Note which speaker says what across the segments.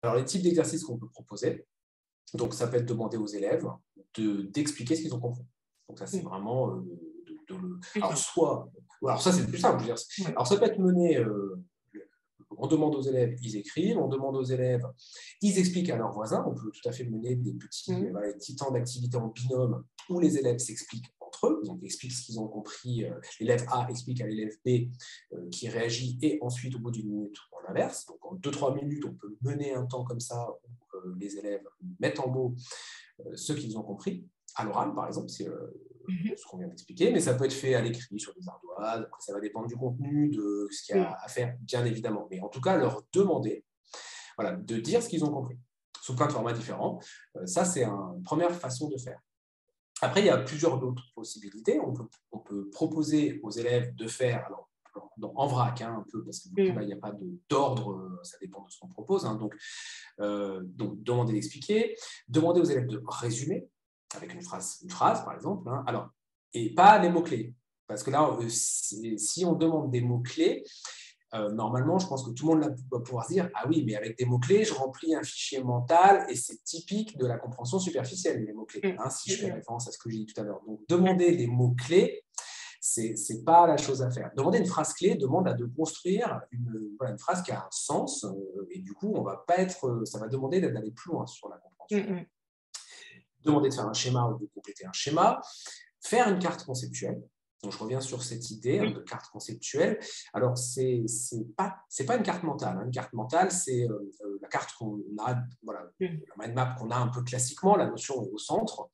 Speaker 1: Alors, les types d'exercices qu'on peut proposer, donc ça peut être demander aux élèves d'expliquer ce qu'ils ont compris. Donc ça, c'est vraiment alors ça, c'est le plus simple. Je veux dire. Alors, ça peut être mené... on demande aux élèves, ils écrivent, on demande aux élèves, ils expliquent à leurs voisins. On peut tout à fait mener des petits temps d'activité en binôme où les élèves s'expliquent entre eux. Donc, ils expliquent ce qu'ils ont compris. L'élève A explique à l'élève B qui réagit et ensuite, au bout d'une minute, on inverse. Donc, en 2-3 minutes, on peut mener un temps comme ça où les élèves mettent en mots ce qu'ils ont compris. À l'oral, par exemple, c'est ce qu'on vient d'expliquer, mais ça peut être fait à l'écrit, sur des ardoises. Après, ça va dépendre du contenu, de ce qu'il y a à faire, bien évidemment. Mais en tout cas, leur demander de dire ce qu'ils ont compris, sous plein de formats différents. Ça, c'est une première façon de faire. Après, il y a plusieurs autres possibilités. On peut proposer aux élèves de faire, alors, en vrac, un peu, parce que du coup, là, il n'y a pas d'ordre, ça dépend de ce qu'on propose. Donc, demander d'expliquer, demander aux élèves de résumer, avec une phrase par exemple, alors, et pas les mots-clés. Parce que là, si on demande des mots-clés, normalement, je pense que tout le monde va pouvoir se dire « Ah oui, mais avec des mots-clés, je remplis un fichier mental et c'est typique de la compréhension superficielle, les mots-clés, si je fais référence à ce que j'ai dit tout à l'heure. » Donc, demander des mots-clés, ce n'est pas la chose à faire. Demander une phrase clé demande de construire une phrase qui a un sens et du coup, ça va demander d'aller plus loin sur la compréhension. Demander de faire un schéma ou de compléter un schéma, faire une carte conceptuelle. Donc, je reviens sur cette idée de carte conceptuelle. Alors, c'est pas une carte mentale. Une carte mentale, c'est la carte qu'on a, la mind map qu'on a un peu classiquement. La notion est au centre.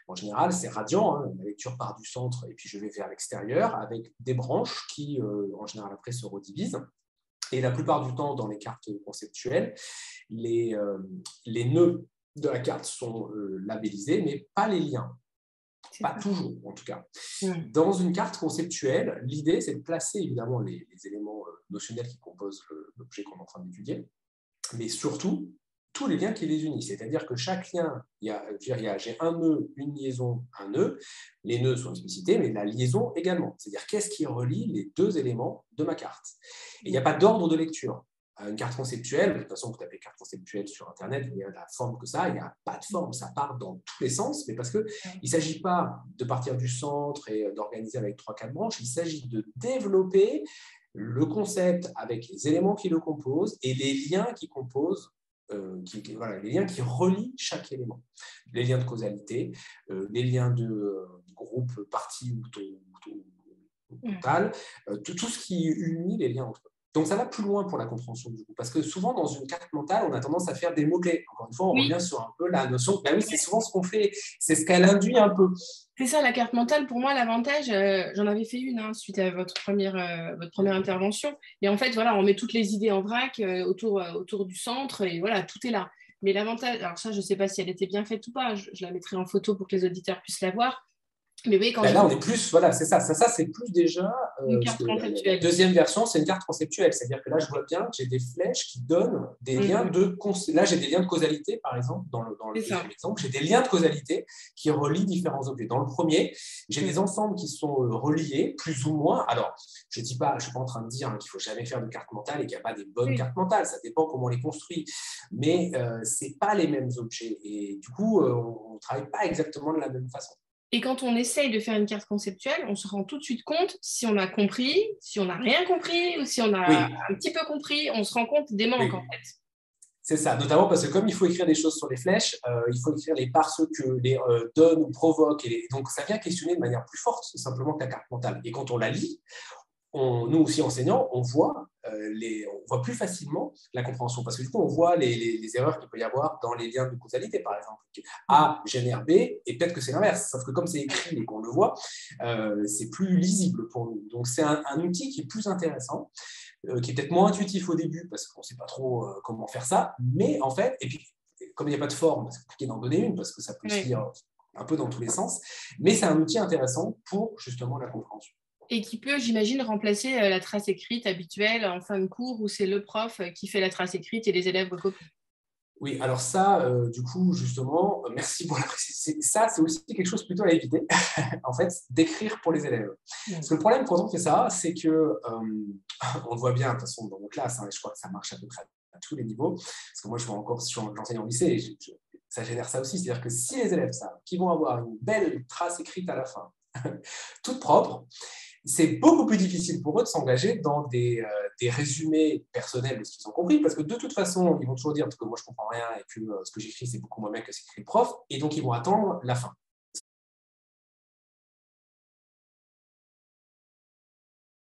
Speaker 1: En général, c'est radian. La lecture part du centre et puis je vais vers l'extérieur avec des branches qui, en général, après se redivisent. Et la plupart du temps, dans les cartes conceptuelles, les nœuds de la carte sont labellisés, mais pas les liens. Pas toujours, en tout cas. Dans une carte conceptuelle, l'idée, c'est de placer évidemment les éléments notionnels qui composent l'objet qu'on est en train d'étudier, mais surtout tous les liens qui les unissent. C'est-à-dire que chaque lien, j'ai un nœud, une liaison, un nœud. Les nœuds sont explicités, mais la liaison également. C'est-à-dire qu'est-ce qui relie les deux éléments de ma carte. Et il n'y a pas d'ordre de lecture. Une carte conceptuelle, de toute façon, vous tapez carte conceptuelle sur Internet, il y a la forme que ça, il n'y a pas de forme, ça part dans tous les sens, mais parce qu'il ne s'agit pas de partir du centre et d'organiser avec 3-4 branches, il s'agit de développer le concept avec les éléments qui le composent et les liens qui composent, les liens qui relient chaque élément. Les liens de causalité, les liens de groupe, partie ou total, tout ce qui unit les liens entre eux. Donc, ça va plus loin pour la compréhension du coup, parce que souvent, dans une carte mentale, on a tendance à faire des mots-clés. Encore une fois, on revient sur un peu la notion. Oui, c'est souvent ce qu'on fait, c'est ce qu'elle induit un peu.
Speaker 2: C'est ça, la carte mentale, pour moi, l'avantage, j'en avais fait une suite à votre première intervention. Et en fait, voilà, on met toutes les idées en vrac autour du centre et voilà, tout est là. Mais l'avantage, alors ça, je ne sais pas si elle était bien faite ou pas, je la mettrai en photo pour que les auditeurs puissent la voir. Mais oui,
Speaker 1: là, on est plus, c'est ça. Ça c'est plus déjà.
Speaker 2: Une carte conceptuelle.
Speaker 1: La deuxième version, c'est une carte conceptuelle. C'est-à-dire que là, je vois bien que j'ai des flèches qui donnent des liens de. Là, j'ai des liens de causalité, par exemple, dans le deuxième exemple. J'ai des liens de causalité qui relient différents objets. Dans le premier, j'ai des ensembles qui sont reliés, plus ou moins. Alors, je ne suis pas en train de dire qu'il ne faut jamais faire de carte mentale et qu'il n'y a pas des bonnes cartes mentales. Ça dépend comment on les construit. Mais ce n'est pas les mêmes objets. Et du coup, on ne travaille pas exactement de la même façon.
Speaker 2: Et quand on essaye de faire une carte conceptuelle, on se rend tout de suite compte si on a compris, si on n'a rien compris ou si on a un petit peu compris, on se rend compte des manques en fait.
Speaker 1: C'est ça, notamment parce que comme il faut écrire des choses sur les flèches, il faut écrire les parce que, les donne ou provoque. Donc ça vient questionner de manière plus forte simplement que la carte mentale. Et quand on la lit, nous aussi enseignants, on voit plus facilement la compréhension. Parce que du coup, on voit les erreurs qu'il peut y avoir dans les liens de causalité, par exemple. A génère B, et peut-être que c'est l'inverse. Sauf que comme c'est écrit et qu'on le voit, c'est plus lisible pour nous. Donc, c'est un outil qui est plus intéressant, qui est peut-être moins intuitif au début, parce qu'on ne sait pas trop comment faire ça. Mais en fait, et puis, comme il n'y a pas de forme, c'est compliqué d'en donner une, parce que ça peut se lire un peu dans tous les sens. Mais c'est un outil intéressant pour, justement, la compréhension.
Speaker 2: Et qui peut, j'imagine, remplacer la trace écrite habituelle en fin de cours où c'est le prof qui fait la trace écrite et les élèves recopient.
Speaker 1: Oui, alors ça, du coup, justement, merci pour la précision. Ça, c'est aussi quelque chose plutôt à éviter, en fait, d'écrire pour les élèves. Parce que le problème quand on fait ça, c'est que, on le voit bien, de toute façon, dans nos classes, et je crois que ça marche à peu près tous les niveaux. Parce que moi, je vois encore, j'enseigne en lycée, et ça génère ça aussi. C'est-à-dire que si les élèves savent qu'ils vont avoir une belle trace écrite à la fin, toute propre, c'est beaucoup plus difficile pour eux de s'engager dans des résumés personnels de ce qu'ils ont compris, parce que de toute façon, ils vont toujours dire que moi, je ne comprends rien et que ce que j'écris, c'est beaucoup moins bien que ce qu'écrit le prof, et donc ils vont attendre la fin.